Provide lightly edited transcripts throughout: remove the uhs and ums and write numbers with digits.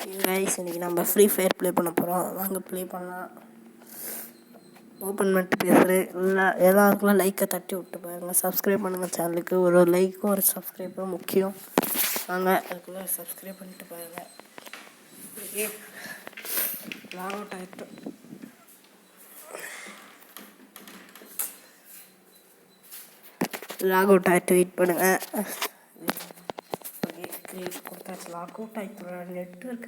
Guys இன்றைக்கி நம்ம free fire play பண்ண போகிறோம். வாங்க ப்ளே பண்ணலாம். ஓப்பன் பண்ணிட்டு பேசுகிறேன். இல்லை எல்லாருக்குலாம் லைக்கை தட்டி விட்டு பாருங்கள். சப்ஸ்கிரைப் பண்ணுங்கள் சேனலுக்கு. ஒரு லைக்கும் ஒரு சப்ஸ்கிரைப்பும் முக்கியம். வாங்க அதுக்குள்ளே சப்ஸ்கிரைப் பண்ணிட்டு பாருங்கள். ஓகே, லாக் அவுட் ஆகிட்டு வெயிட் பண்ணுங்கள். கொடுத்தாச்சு. லாக் அவுட் ஆகிட்டு நெட்வொர்க்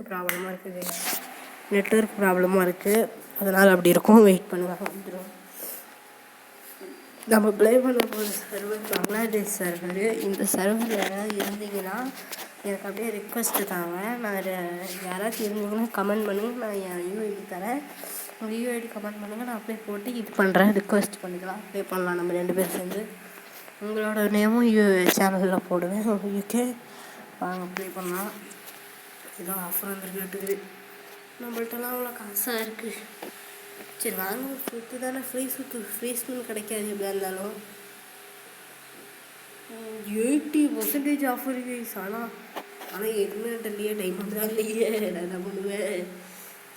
ப்ராப்ளமாக இருக்குது. அதனால் அப்படி இருக்கும். வெயிட் பண்ணுங்கள், வந்துடும். நம்ம ப்ளே பண்ண போகிற சர்வர் பங்களாதேஷ் சர்வர். இந்த சர்வரில் யாராவது இருந்தீங்கன்னா எனக்கு அப்படியே ரிக்வெஸ்ட்டு தாங்க. நான் யாராச்சும் இருந்தீங்கன்னா கமெண்ட் பண்ணுங்கள். நான் என் யூஐடி தரேன். உங்கள் யூஐடி கமெண்ட் பண்ணுங்கள். நான் அப்படியே போட்டு இது பண்ணுறேன். ரிக்வெஸ்ட் பண்ணிக்கலாம். ப்ளே பண்ணலாம் நம்ம 2 பேர் சேர்ந்து. உங்களோட நேமும் சேனலில் போடுவேன். ஓகே, வாங்க ப்ளே பண்ணலாம். ஏதோ ஆஃபர் வந்துருக்கட்டுது. நம்மள்ட்டலாம் அவ்வளோ காசாக இருக்குது. சரி வாங்க, சுற்று தானே, ஃப்ரீ ஸ்பின் கிடைக்காது எப்படியா இருந்தாலும். 80% ஆஃபர் கைஸ். ஆனால் எதுவுமே இல்லையே, டைமண்ட் தான் இல்லையே, நான் என்ன பண்ணுவேன்.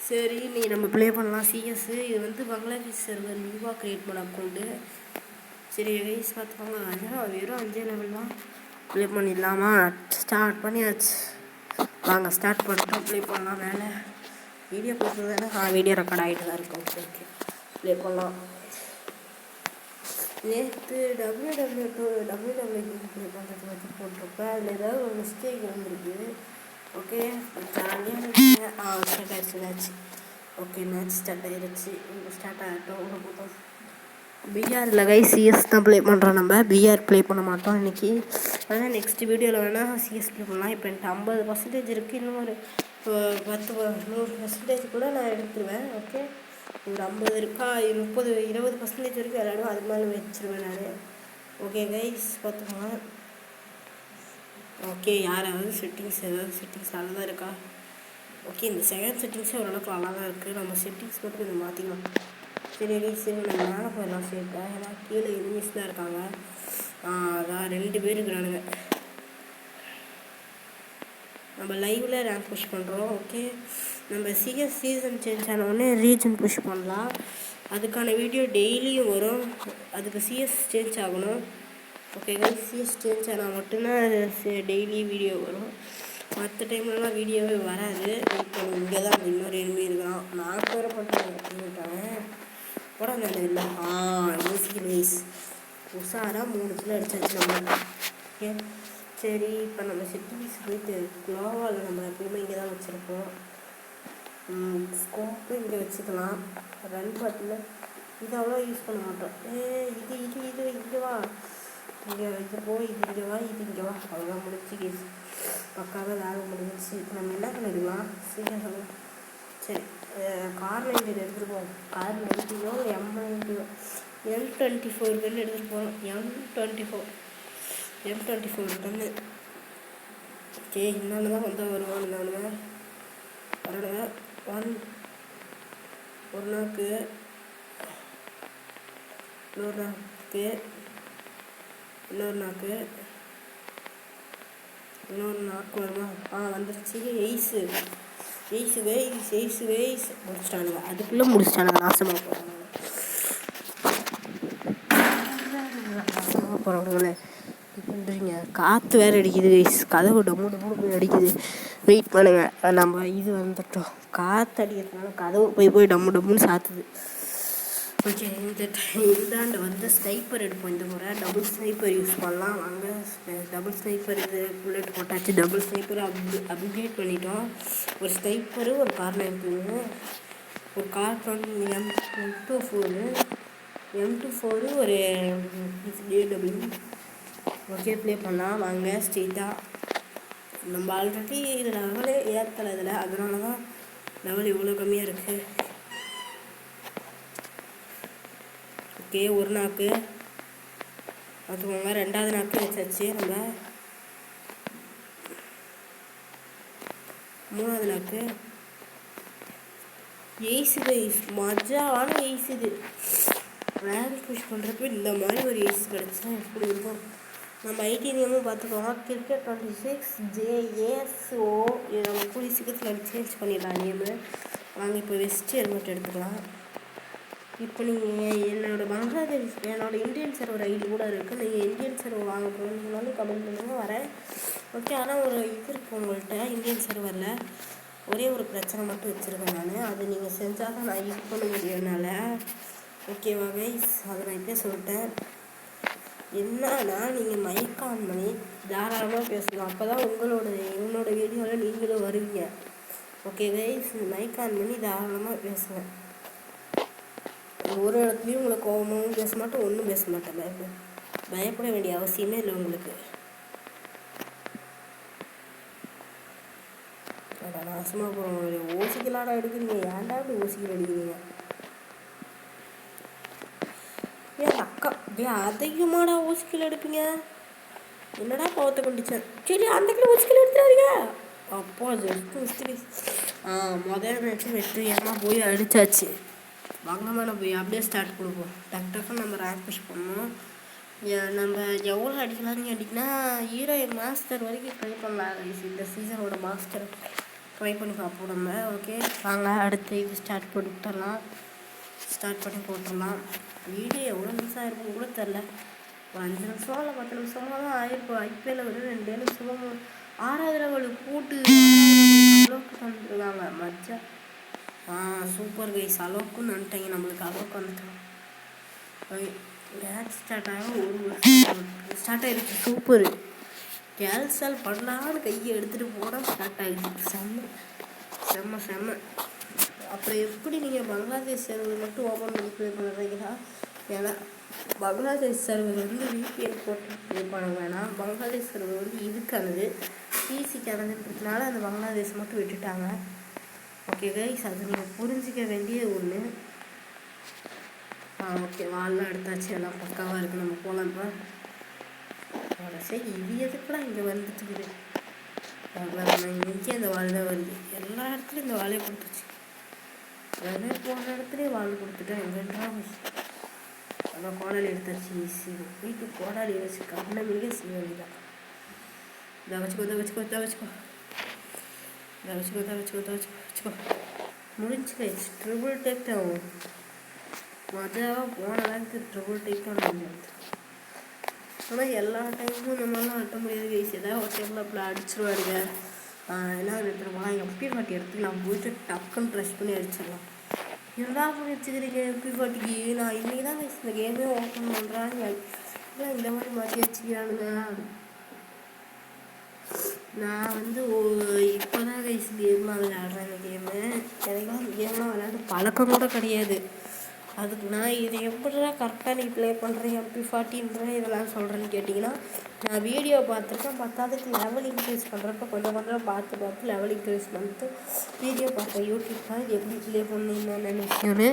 சரி, நீ நம்ம ப்ளே பண்ணலாம். சிஎஸ் இது வந்து பங்களாதேஷ் சர்வர் நியூவாக க்ரியேட் பண்ண அக்கௌண்ட்டு. சரி கைஸ் பார்த்துக்கோங்க. அதான் வெறும் 5 லெவல் தான். ப்ளே பண்ணிடலாமா? ஸ்டார்ட் பண்ணியாச்சு. வாங்க ஸ்டார்ட் பண்ணிட்டோம். ப்ளே பண்ணலாம். வேலை வீடியோ போட்டுருந்தேன்னா வீடியோ ரெக்கார்ட் ஆகிட்டு தான் இருக்கும். ஓகே, ப்ளே பண்ணலாம். நேற்று WW2 ப்ளே பண்ணுறது பற்றி போட்டிருப்பேன். அதில் ஏதாவது ஒரு மிஸ்டேக் இருந்திருக்கு. ஓகே, ஜாலியாக ஸ்டார்ட் ஆகிடுச்சு. ஓகே, மேட்ச் ஸ்டார்ட் ஆகிடுச்சு. ஸ்டார்ட் ஆகிட்டோம். பிஆரில் கை சிஎஸ் தான் ப்ளே பண்ணுறோம். நம்ம பிஆர் ப்ளே பண்ண மாட்டோம் இன்றைக்கி. ஆனால் நெக்ஸ்ட் வீடியோவில் வேணால் சிஎஸ் ப்ளே பண்ணலாம். இப்போ என்கிட்ட 50% இருக்குது. இன்னும் ஒரு 100% கூட நான் எடுத்துருவேன். ஓகே, ஒரு 50 இருக்கா, 30-20% வரைக்கும் விளையாடும். அதுக்கு மேலே வச்சுருவேன் நான். ஓகே கைஸ் பார்த்துக்கோங்க. ஓகே, யாராவது செட்டிங்ஸ் நல்லா தான் இருக்கா? ஓகே, இந்த செகண்ட் செட்டிங்ஸே ஓரளவுக்கு நல்லா தான் இருக்குது. நம்ம செட்டிங்ஸ் மட்டும் கொஞ்சம் மாற்றிக்கலாம். சரி நம்ம மேலே போயிடலாம். சேஃபாக. ஏன்னா கீழே எனிமீஸ் தான் இருக்காங்க. அதான் 2 பேர் இருக்கிறானுங்க. நம்ம லைவில் ரேங்க் புஷ் பண்ணுறோம். ஓகே, நம்ம சிஎஸ் சீசன் சேஞ்ச் ஆனவுடனே ரீஜன் புஷ் பண்ணலாம். அதுக்கான வீடியோ டெய்லியும் வரும். அதுக்கு சிஎஸ் சேஞ்ச் ஆகணும். ஓகே, சிஎஸ் சேஞ்ச் ஆனால் மட்டும்தான் டெய்லி வீடியோ வரும். மற்ற டைம்லலாம் வீடியோவே வராது. இப்போ இங்கே தான் இன்னொரு எனிமி இருக்கான். நான் பேரை பண்ணிட்டாங்க படம் இல்லை. ஈஸி உஷாராக 3 கிலோ அடிச்சாச்சு நம்ம. ஓகே, சரி இப்போ நம்ம செட்டிங்ஸ் போயிட்டு குளோவால் நம்ம எப்பயுமே இங்கே தான் வச்சுருப்போம். ஸ்கோப்பு இங்கே வச்சுக்கலாம். ரன் பட்டில் இது அவ்வளோ யூஸ் பண்ண மாட்டோம். இது இங்கே வா, இங்கே போய் இது இங்கே வா, இது இங்கே வா. அவ்வளோதான், முடிச்சு கேஸ் பக்காவாக வேலை முடிஞ்சிச்சு. இப்போ நம்ம என்ன பண்ணிடலாம் சீக்கிரம். சரி, கார் 90 எடுத்துகிட்டு போவோம். கார் 90 M24 கன்று எடுத்துகிட்டு போகிறோம். M24 கன்று. ஓகே, இன்னொன்று தான் வந்தால் வருவான். வரணுங்க. ஒரு நாக்கு இன்னொரு நாக்கு வருமா? வந்துருச்சு. எய்ஸு முடிச்சிட்டானுங்க. அதுக்குள்ளே முடிச்சிட்டானுங்க. நாசமாக போகிறவங்களே பண்ணுறீங்க. காற்று வேறு அடிக்குது கைஸ். கதவு டம்மு போய் அடிக்குது. வெயிட் பண்ணுங்க. நம்ம இது வந்துட்டோம். காற்று அடிக்கிறதுனால கதவு போய் டம்முன்னு சாத்துது. ஓகே, இந்தாண்டு வந்து ஸ்னைப்பர் எடுப்போம். இந்த முறை டபுள் ஸ்னைப்பர் யூஸ் பண்ணலாம். வாங்க, டபுள் ஸ்னைப்பர் இது புல்லட் போட்டாச்சு. டபுள் ஸ்னைப்பர் அப்கிரேட் பண்ணிட்டோம். ஒரு ஸ்னைப்பரு, ஒரு கார் 90, ஒரு கார் M24, ஒரு DW. ஓகே, ப்ளே பண்ணலாம். வாங்க ஸ்ட்ரெயிட்டாக. நம்ம ஆல்ரெடி இது லெவலே ஏற்றலை இதில். அதனால தான் லெவல் இவ்வளோ கம்மியாக இருக்குது. ஓகே, ஒரு நாக்கு பார்த்துக்கோங்க. 2வது நாக்கு வச்சாச்சு. நம்ம 3வது நாக்கு. மஜாவான எய்ஸ் இது. ரேங்க் புஷ் பண்ணுறப்ப இந்த மாதிரி ஒரு எய்ஸ் கிடச்சா எப்படி இருக்கும்? நம்ம ஐடி நேமும் பார்த்துக்கோங்க, கிரிக்கெட் 26 JASO. இதை நம்ம கூடிய சீக்கிரத்தில் சேஞ்ச் பண்ணிடலாம் நேமு. வாங்க இப்போ வெஸ்ட் ஹெல்மெட் எடுத்துக்கலாம். இப்போ நீங்கள் என்னோட இந்தியன் சர்வர் ஐடி கூட இருக்குது. நீங்கள் இந்தியன் சர்வர் வாங்க போகிறீங்கனாலும் கமெண்ட் பண்ணுங்க, வரேன். ஓகே, ஆனால் ஒரு இது இருக்குது உங்கள்கிட்ட இந்தியன் சர்வரில். ஒரே ஒரு பிரச்சனை மட்டும் வச்சுருக்கேன் நான். அது நீங்கள் செஞ்சால் தான் நான் யூஸ் பண்ண முடியும்னால. ஓகேவா கைஸ், அதை நான் இப்படியே சொல்லிட்டேன். என்னன்னா நீங்கள் மைக் ஆன் பண்ணி தாராளமாக பேசலாம். அப்போ தான் என்னோட வீடியோவில் நீங்களும் வருவீங்க. ஓகே கைஸ், மைக் ஆன் பண்ணி தாராளமாக பேசுவேன். ஒரு இடத்துலையும் உங்களை கோபமாகவும் பேச மாட்டேன், ஒன்றும் பேச மாட்டேன். பயப்பட வேண்டிய அவசியமே இல்லை உங்களுக்கு. அதான் நாசமாக போகிறவங்களுடைய ஓசிக்கலாடா எடுக்கிறீங்க. ஏன்டா இப்படி ஓசிக்கல் அடிக்கிறீங்க? ஏன் அக்கா அதிகமாடா ஓசிக்கல் எடுப்பீங்க? என்னடா கோவத்தை கொண்டுச்சேன். சரி, அந்த கிலோ ஓசிக்கல் எடுத்துறாதீங்க. அப்போ முதல் மேட்ச்சு வெற்றியமாக போய் அடித்தாச்சு. வாங்கமான போய் அப்படியே ஸ்டார்ட் கொடுப்போம். டக்குன்னு நம்ம ரேங்க் புஷ் பண்ணணும். நம்ம எவ்வளோ அடிக்கலாம்னு கேட்டிங்கன்னா ஹீரோ மாஸ்டர் வரைக்கும் ட்ரை பண்ணலாம். இந்த சீசனோட மாஸ்டர் ட்ரை பண்ணி பார்ப்போம் நம்ம. ஓகே வாங்க அடுத்து இது ஸ்டார்ட் பண்ணி போட்டுடலாம். வீடியோ எவ்வளோ நிமிஷம் ஆயிருக்கும் கூட தெரில. ஒரு 5 நிமிஷம் இல்லை 10 நிமிஷமாக தான் ஆயிருக்கும். ஐபிஎல்ல ஒரு 2 நிமிஷமாக 6வது லெவலுக்கு கூட்டு அளவுக்கு வந்துருக்காங்க. மஜா சூப்பர் கைஸ். அளவுக்குன்னு வந்துட்டாங்க. நம்மளுக்கு அளவுக்கு வந்துட்டோம். மேட்ச் ஸ்டார்ட் ஆகும். ஒரு வருஷம் ஸ்டார்ட் ஆகிடுச்சு. சூப்பர். கேன்சல் பண்ணலான்னு கையை எடுத்துகிட்டு போனால் ஸ்டார்ட் ஆகிடுச்சு. செம்ம. அப்புறம் எப்படி நீங்கள் பங்களாதேஷ் சர்வர் மட்டும் ஓப்பன் பண்ணி ப்ளே பண்ணுறீங்களா? ஏன்னா பங்களாதேஷ் சர்வர் வந்து VPN போட்டு ப்ளே பண்ண வேணாம். பங்களாதேஷ் சர்வர் வந்து இதுக்கானது, பிசிக்கானதுன்றதுனால அந்த பங்களாதேஷ் மட்டும் விட்டுட்டாங்க. ஓகே கைஸ், அது நீங்கள் புரிஞ்சிக்க வேண்டிய ஒன்று. ஓகே, வால்லாம் எடுத்தாச்சு. எல்லாம் பக்காவாக இருக்குது. நம்ம போகலாம். இப்போ சரி, இது எதுக்குலாம் இங்கே வந்துட்டுக்குது? இங்கே இந்த வால் தான் வருது. எல்லா இடத்துலையும் இந்த வாழையை கொடுத்துச்சு. வேறு போன இடத்துலையும் வால் கொடுத்துட்டேன். எங்கன்றா அதான் கோடாலி எடுத்தாச்சு. வீட்டு கோடாலி வச்சு கண்ணை மிக செய்ய வேண்டியதான். இதை வச்சுக்கோ. முடிஞ்சு கைஸ். ட்ரிபிள் டேக் ஆகும். மஜாவாக போன அளவுக்கு ட்ரிபிள் டேக் தான் முடியாது. ஆனால் எல்லா டைமும் நம்மளாம் அட்ட முடியாது கைஸ். ஏதாவது ஒரு டைமில் அப்படி அடிச்சிருவாருங்க. என்ன எடுத்துருவாங்க, MP40 எடுத்துக்கலாம். போயிட்டு டக்குன்னு ப்ரெஷ் பண்ணி அடிச்சிடலாம். என்னடா பண்ணி வச்சுக்கிறீங்க MP40க்கு? நான் இன்றைக்கி தான் கைஸ் இந்த கேமே ஓப்பன் பண்ணுறாங்க. இந்த மாதிரி மாற்றி வச்சுக்கிறானுங்க. நான் வந்து இப்போ தான் கைஸ் கேம்லாம் விளையாடுறேன். இந்த கேமு எனக்குலாம் இந்த கேம்லாம் விளையாண்டு பழக்கம் கூட கிடையாது. அதுக்கு நான் இதை எப்படிடா கரெக்டாக நீ ப்ளே பண்ணுறேன் MP40ன்ற இதெல்லாம் சொல்கிறேன்னு கேட்டிங்கன்னா, நான் வீடியோ பார்த்துருக்கேன். பத்தாவதுக்கு லெவல் இன்க்ரீஸ் பண்ணுறப்ப கொஞ்சம் பார்த்து லெவல் இன்க்ரீஸ் பண்ணிட்டு வீடியோ பார்த்தேன் யூடியூப்பில். இது எப்படி ப்ளே பண்ணணுன்னு விஷயம்னு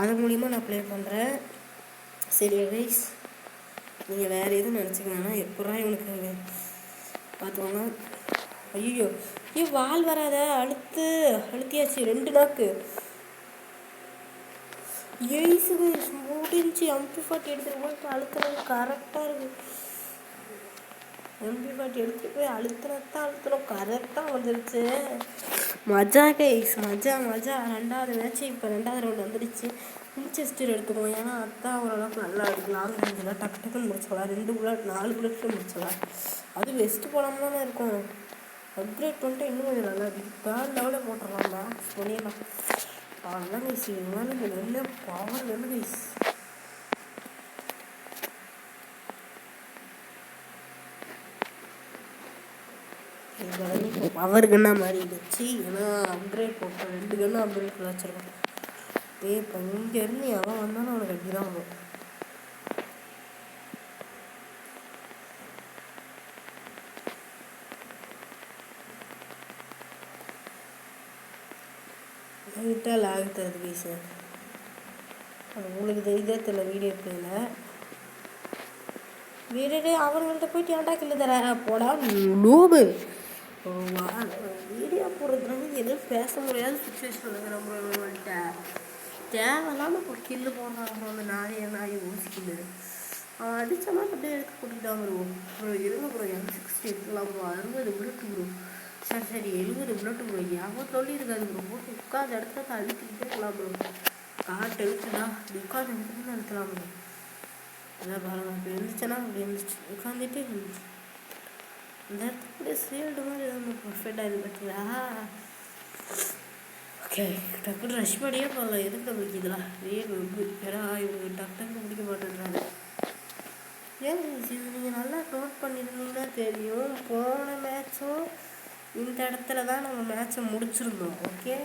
அது மூலிமா நான் ப்ளே பண்ணுறேன். சரி கைஸ், நீங்கள் வேறு எதுவும் நினச்சிக்கணும்னா எப்படா இவனுக்கு பார்த்துக்கோங்க. ஐயோ வால் வராத. அழுத்தியாச்சு 2 நாக்கு. ஏசுக்கு முடிஞ்சு MP40 எடுத்துகிட்டு போய் அழுத்தினது கரெக்டாக இருக்குது. MP40 எடுத்துகிட்டு போய் அழுத்தினோம் கரெக்டாக வந்துடுச்சு. மஜா கைஸ், மஜா. 2வது மேட்ச்சு இப்போ 2வது ரவுண்ட் வந்துடுச்சு. வின்செஸ்டர் எடுத்துக்கோங்க. ஏன்னா அதான் ஓரளவுக்கு நல்லா எடுக்கலாம். ரேஞ்சில் டக்குன்னு முடிச்சிடலாம். 2 புல்லட் 4 புல்லட்லேயும் முடிச்சிடலாம். அது வெஸ்ட்டு போடாமல் தானே இருக்கும். அப்கிரேட் பண்ணிட்டு இன்னும் கொஞ்சம் நல்லா இருக்குது. 3rd லெவலில் போட்டுடலாம். மேக்ஸ் பண்ணிடலாம். அவ்வளோதான் கைஸ். இதனால இந்த நல்ல பவர் வேணும் கைஸ். இப்போ பவர் கன்னா மாறிடுச்சு. ஏன்னா அப்கிரேட் போட்டோம். 2 கன்னு அப்கிரேட் வச்சுருக்கோம். இப்போ இங்கேருந்து எவன் வந்தாலும் அவனுக்கு அப்படி தான் வரும். லைட்டாக லாக் தருது கைஸ். அது உங்களுக்கு தெரியுதே தெரியல வீடியோ பிளேயில். வீடியோ அவங்கள்ட்ட போயிட்டு ஏன்டா கிள்ள தர போடா நூபு. வீடியோ போடுறதுனால எதுவும் பேச முடியாத சுச்சுவேஷன் இருக்குது நம்மள்கிட்ட. தேவையில்லாமல் இப்போ கில்லு போடுறாங்க. அந்த நாயை யோசிக்குது. அவன் அடித்தோம்னா அப்படியே எடுத்து கூட்டிகிட்டான் ப்ரோ. அப்புறம் இருங்க ப்ரோ, M60 எடுத்துக்கலாம் ப்ரோ, 60 புல்லட்டு ப்ரோ. சரி 70 புல்லட்டு ப்ரோ. யாவும் சொல்லியிருக்காது ப்ரோ, போட்டு உட்காந்து இடத்துல அழுத்திக்கிட்டே இருக்கலாம் ப்ரோ. காட்டு எழுத்துடா, உட்காந்து எடுத்துட்டு எடுத்துலாம் ப்ரோ. அதான் பாருங்க, இப்போ எழுந்துச்சேன்னா அப்படி எழுந்துச்சு, உட்காந்துட்டு இருந்துச்சு. இந்த இடத்துல அப்படியே சீல்டு மாதிரி எதாவது பர்ஃபெக்டாக இது பார்த்தீங்களா? ஓகே, டக்குன்னு ரஷ் பண்ணியே போகலாம். எதுக்கு நம்மளுக்கு இதெல்லாம் வேணும் வெப்பு? ஏன்னா இவங்க டக்குன்னு முடிக்க மாட்டேன்றாங்க. ஏன் இது நீங்கள் நல்லா நோட் பண்ணியிருந்தீங்கன்னா தெரியும், போன மேட்சும் இந்த இடத்துல தான் நம்ம மேட்சை முடிச்சிருந்தோம். ஓகே,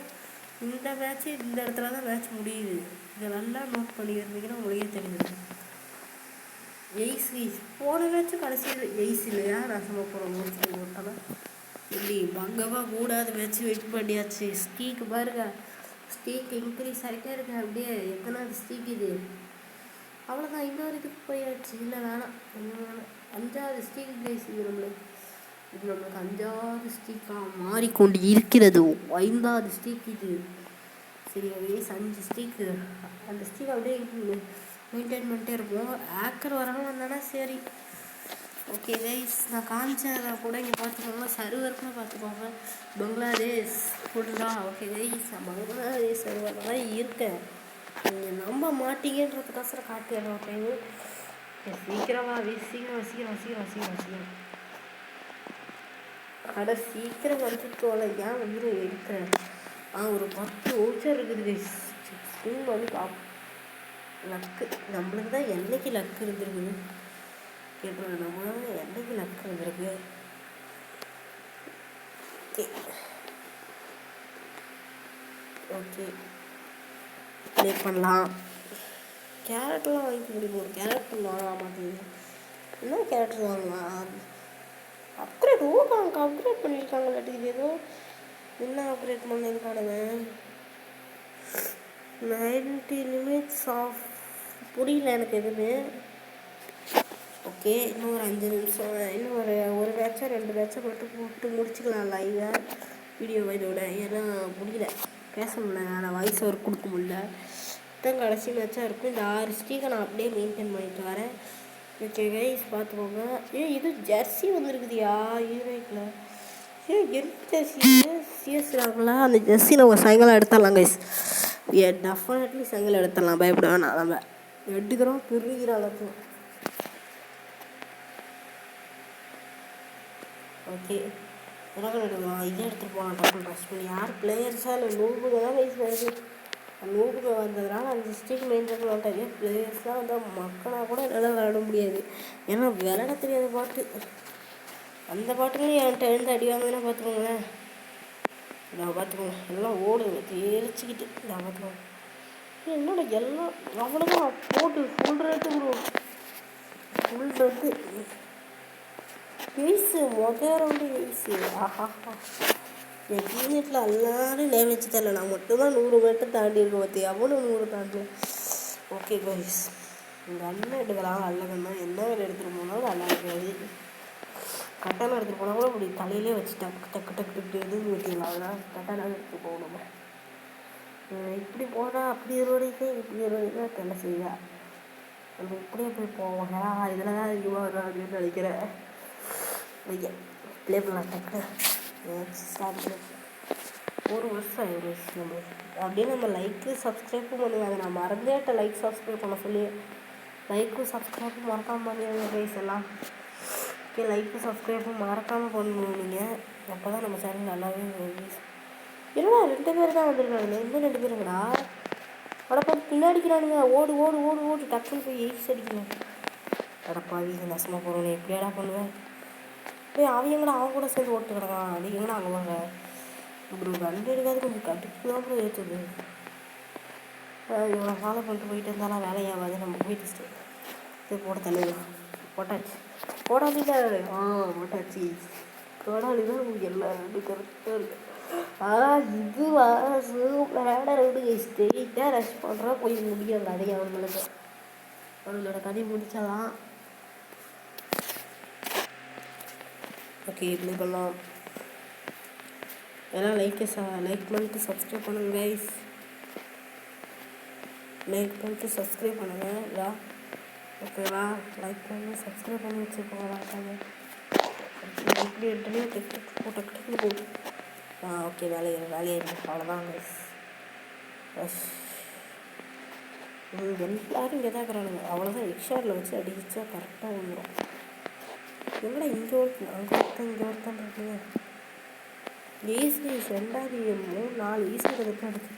இந்த மேட்ச்சு இந்த இடத்துல தான் மேட்ச் முடியுது. இதை நல்லா நோட் பண்ணியிருந்தீங்கன்னா உங்களுக்கே தெரியுது. எய்ஸ் போன மேட்ச்சு கடைசியில் எய்ஸ் இல்லையா? நான் சொல்ல போகிறோம் முடிச்சு போட்டோன்னா இப்படி பங்கமாக கூடாத மேட்ச்சு வெயிட் பண்ணியாச்சு. ஸ்டீக்கு பாருங்க, ஸ்டீக் இன்க்ரீஸ் ஆகிட்டே இருக்கு. அப்படியே எத்தனாவது ஸ்டீக் இது? அவ்வளோதான், இன்னொரு இதுக்கு போயாச்சு. இல்லை வேணாம், வேணாம். 5வது ஸ்டீக் கைஸ் இது நம்மளுக்கு. இது நம்மளுக்கு 5வது ஸ்டீக்காக மாறிக்கொண்டு இருக்கிறது. 5வது ஸ்டீக் இது. சரி கைஸ், 5 ஸ்டீக்கு. அந்த ஸ்டீக் அப்படியே மெயின்டைன் பண்ணிட்டே இருப்போம். ஆக்கர் வரணும் வந்தானா சரி. ஓகே கைஸ், நான் காமிச்சதை கூட இங்கே பார்த்துக்கோங்க, சர்வருக்குன்னு பார்த்துக்கோங்க. பங்களாதேஷ் ஃபுல்லா. ஓகே கைஸ், நான் பங்களாதேஷ் சர்வரில் தான் இருக்கேன். நீங்கள் நம்ப மாட்டீங்கன்றதுக்கோசரம் காட்டுறேன். ஓகே, சீக்கிரமாக சீக்கிரம் அட சீக்கிரம் வந்துட்டோல, ஏன் உயிரை எடுக்கிறேன்? ஒரு 10 ஓச்சர் இருக்குது கைஸ். வந்து லக்கு நம்மளுக்கு தான் என்னைக்கு லக்கு இருந்துருக்குது கேட்குறது, நம்ம என்னைக்கு லக்கு இருந்திருக்கு. ஓகே ப்ளே பண்ணலாம். கேரக்டர்லாம் வாங்கிக்க முடியும். ஒரு கேரக்டர் வாங்கலாம் மாட்டேங்குது. என்ன கேரக்டர் வாங்கலாம்? அப்கிரேட் அப்கிரேட் பண்ணியிருக்காங்க இல்லாட்டி ஏதோ. என்ன அப்கிரேட் பண்ணியிருக்கானுங்க? 90 லிமிட்ஸ் ஆஃப் புரியல எனக்கு எதுவுமே. ஓகே, இன்னும் ஒரு 5 நிமிஷம், இன்னும் ஒரு மேட்சா 2 மேட்சை மட்டும் போட்டு முடிச்சுக்கலாம் லைவை வீடியோவை இதோட. ஏன்னா முடியல, பேச முடியல, நான் வாய்ஸ் ஓவர் கொடுக்க முடியல. தான் கடைசி மேட்சாக இருக்கும். இந்த 6 ஸ்டீக்கை நான் அப்படியே மெயின்டைன் பண்ணிட்டு வரேன். ஓகே கைஸ், பார்த்துக்கோங்க. இது ஜெர்சி வந்துருக்குதுயா ஈரோட்டில். என்ன ஜெர்சி? சிஎஸ்லாங்களா? அந்த ஜெர்சி நம்ம சாயங்காலம் எடுத்துடலாம் கைஸ். டெஃபினெட்லி சாயங்காலம் எடுத்துடலாம், பயப்பட வேணாம். நம்ம எடுக்கிறோம், பெருகிற அளவுக்கு. ஓகே, உலகம் எடுக்கலாம். இதே எடுத்துகிட்டு போகலாம் டக்குன்னு ட்ரெஸ் பண்ணி. யார் பிளேயர்ஸாக இல்லை நூறுபுக்கு தான் கைஸ் வருது. நூறுபுக்கு வந்ததுனால அந்த ஸ்டீக் மெயின்டைன் பண்ணிட்டேன். இதே பிளேயர்ஸ்லாம் வந்து மக்களாக கூட என்னால் விளாட முடியாது. ஏன்னா விளாட தெரியாத பாட்டு. அந்த பாட்டுலேயும் என்கிட்ட எழுந்து அடி வாங்குதுன்னா பார்த்துக்கோங்களேன். நான் பார்த்துக்கோங்க, எல்லாம் ஓடுங்க தெரிச்சுக்கிட்டு. நான் பார்த்துக்கோங்க, என்னோட எல்லாம் அவ்வளோதான் போட்டு full rate bro. Full rate ace round ace. ஆஹா, என் டீமேட்டில் எல்லாரும் நேம் வச்சு தரல, நான் மட்டும்தான் 100 மீட்டர் தாண்டி இருக்க பார்த்து. எவ்வளோ 100 தாண்டி. ஓகே கைஸ், இந்த அண்ணன் எடுக்கலாம். அல்லகன்னா என்ன வேலை எடுத்துகிட்டு போனாலும் நல்லா இருக்காது. கட்டான எடுத்துகிட்டு போனால் கூட இப்படி தலையிலே வச்சு டக்கு எதுவும் ஊற்றிடலாம். அதனால் கட்டான எடுத்துகிட்டு போகணும். இப்படி போனால் அப்படி ரோடிக்கு இப்படி ரோடிக்கு தெல்ல செய்யா. நம்ம இப்படியே போய் போவோம். இதில் தான் அதிகமாக வரும் அப்படின்னு நினைக்கிறேன். ஐயா ப்ளே பண்ணலாம் டக்கு ஸ்டார்ட். 1 வருஷம் ஆயிடும் நம்ம. அப்படியே நம்ம லைக்கு சப்ஸ்கிரைப்பும் பண்ணுவாங்க. நான் மறந்தேட்ட லைக் சப்ஸ்கிரைப் பண்ண சொல்லி. லைக்கும் சப்ஸ்கிரைப்பும் மறக்காமல் பண்ணிடுங்க கைஸ் எல்லாம். ஓகே, லைக்கும் சப்ஸ்கிரைப்பும் மறக்காமல் பண்ணணும் நீங்கள். அப்போ தான் நம்ம சேனல் நல்லாவே இல்லைனா 2 பேர் தான் வந்துருக்கானுங்க. இன்னும் 2 பேருங்கடா. அடப்பா பின்னாடிக்கிறானுங்க. ஓடு ஓடு ஓடு ஓடு டக்குன்னு போய் எய்ஸ் அடிக்கணும். அடப்பாவி நசமாக போகிறோன்னு எப்படியாடா பண்ணுவேன்? அவங்கடா அவங்க கூட சேர்ந்து ஓட்டு கிடக்கான். அப்படிங்கன்னா அங்கே வாங்க இப்படி வண்டி எடுக்காது. கொஞ்சம் கடுப்பு தான் கூட ஏற்றுது. இவனை ஃபாலோ பண்ணிட்டு போயிட்டு இருந்தாலும் வேலையாகாது. நம்ம போயிட்டு இது போட தள்ளிடலாம். போட்டாச்சு போடாலிதான். போட்டாச்சு. போடாலி தான் உங்களுக்கு எல்லாம் கரெக்டாக இருக்கு. இதுவா சூப்பரான ரவுண்டு. ஸ்ட்ரெயிட்டாக ரஷ் பண்ணுறா போய் முடியும் கதையை அவங்களோட கதையை முடிச்சாதான். ஓகே, ப்ளே பண்ணலாம். எல்லாம் லைக் பண்ணிட்டு சப்ஸ்கிரைப் பண்ணுங்க கைஸ். லைக் பண்ணிட்டு சப்ஸ்கிரைப் பண்ணுங்கள். ஓகேவா? லைக் பண்ணி சப்ஸ்கிரைப் பண்ணி வச்சுக்கோங்க மறக்காம. இப்படி எடுத்துனே டக்குனு போகுது. ஓகே வேலையாயிடும் அவ்வளோதான் கைஸ். எல்லாரும் இங்கே தான் இருக்கிறானுங்க. அவ்வளோதான் எக்ஸ்ட்ராவில் வச்சு அடிச்சா கரெக்டாக வந்துடும். எங்கடா இங்கே ஒருத்தன் இங்கே ஒருத்தன் இருக்குங்க. ஈஸி 4 ஈஸி எடுத்து அடிச்சு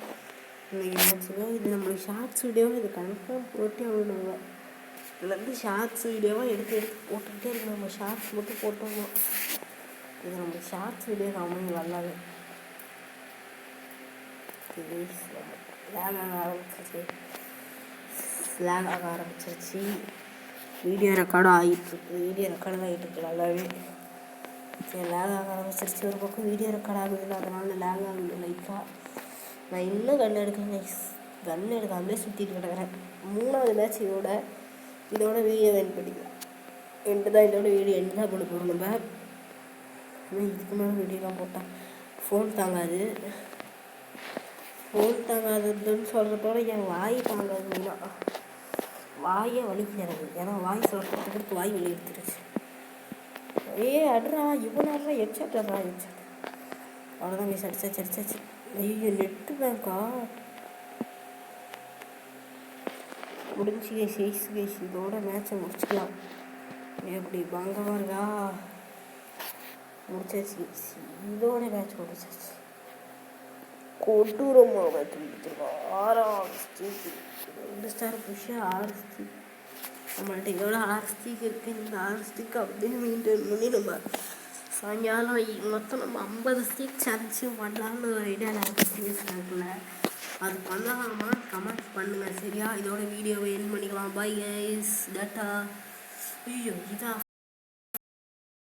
இன்னைக்கு மேட்ச்சுங்க. இது நம்மளுக்கு ஷார்ட்ஸ் வீடியோவும் இது கன்ஃபார்ம் போட்டு ஆகணுங்க. இதுலேருந்து ஷார்ட்ஸ் வீடியோவாக எடுத்து போட்டுக்கிட்டே இருக்கணும். நம்ம ஷார்ட்ஸ் மட்டும் போட்டோம். இது நம்மளுக்கு ஷார்ட்ஸ் வீடியோ அமைங்க நல்லாவே. லேக் ஆக ஆரம்பிச்சிருச்சு. வீடியோ ரெக்கார்டும் ஆகிட்டுருக்கு நல்லாவே. சரி, லேக் ஆக ஆரம்பிச்சிருச்சு. ஒரு பக்கம் வீடியோ ரெக்கார்ட் ஆகுது, அதனால லேக் ஆகுது லைட்டாக. நான் இன்னும் கன் எடுக்கல. கன் எடுக்காமலே சுற்றிட்டு கிடக்கிறேன். 3வது மேட்ச் இதோட வீடியோ எண்ட் பண்ணிக்கலாம். இதோட வீடியோ என்ன பண்ண போகிறோம் நம்ம. இதுக்கு மேலே வீடியோலாம் போட்டேன். ஃபோன் தாங்காதுன்னு சொல்கிறதோட என் வாய் தாங்காது. மெயினாக வாயே வலிக்கிறது. ஏன்னா வாய் சொல்கிறதுக்கு வாய் வலி எடுத்துருச்சு. அட்ரா இவ்வளோ ஹெட்செட் அவ்வளோதான் மிஸ் அடிச்சாச்சு. ஐயோ நெட்டு பேங்க்கா முடிஞ்சு கைஸ். இதோட மேட்சை முடிச்சுக்கலாம். எப்படி பங்கமாக இருக்கா? முடிச்சாச்சு. இதோட மேட்ச் முடிச்சாச்சு. கொடூரமாக மேட்ச் முடிச்சிருக்கோம். 6 ஸ்ட்ரீக்கு 2 ஸ்டார் புஷ்ஷாக 6 ஸ்ட்ரீக். நம்மள்ட்ட இதோட 6 ஸ்ட்ரீக் இருக்குது. இந்த 6 ஸ்ட்ரீக் அப்படியே மெயின்டைன் பண்ணி நம்ம சாயங்காலம் மொத்தம் நம்ம 50 ஸ்ட்ரீக் சேலஞ்சும் பண்ணலாம்னு ஒரு ஐடியாவில் இருக்குது. அது பண்ணலாமா கமெண்ட் பண்ணுங்கள் சரியா? இதோட வீடியோவை எண்ட் பண்ணிக்கலாம். Bye guys. டாட்டா. ஐயோ இதா